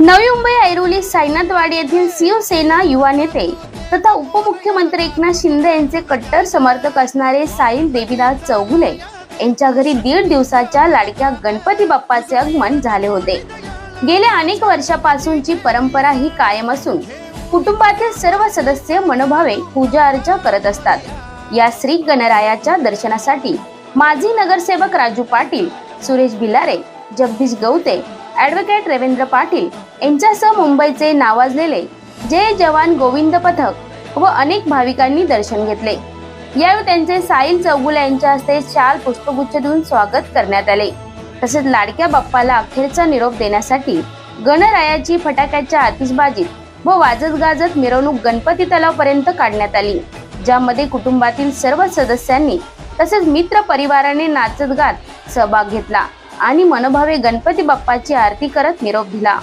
नवी मुंबई ऐरोली साईनाथवाडी येथील शिवसेना युवा नेते तथा उपमुख्यमंत्री एकनाथ शिंदे यांचे कट्टर समर्थक असणारे साहिल देवीदास चौगुले यांच्या घरी 1.5 दिवसाच्या लाडक्या गणपती बाप्पाचे आगमन झाले होते। गेल्या अनेक वर्षापासूनची परंपरा ही कायम असून कुटुंबातील सर्व सदस्य मनोभावे पूजा अर्चा करत असतात। या श्री गणरायाच्या दर्शनासाठी माजी नगरसेवक राजू पाटील, सुरेश भिलारे, जगदीश गवते, ॲडव्होकेट रवींद्र पाटील यांच्यासह मुंबईचे नावाजलेले जय जवान गोविंद पथक व अनेक भाविकांनी दर्शन घेतले। यावेळी त्यांचे साहिल चौगुले यांच्या हस्ते शाल पुष्पगुच्छ देऊन स्वागत करण्यात आले। तसेच लाडक्या बाप्पाला अखेरचा निरोप देण्यासाठी गणरायाची फटाक्याच्या आतिषबाजीत व वाजत गाजत मिरवणूक गणपती तलावापर्यंत काढण्यात आली, ज्यामध्ये कुटुंबातील सर्व सदस्यांनी तसेच मित्र परिवाराने नाचत गात सहभाग घेतला आणि मनोभावे गणपती बाप्पाची आरती करत निरोप दिला।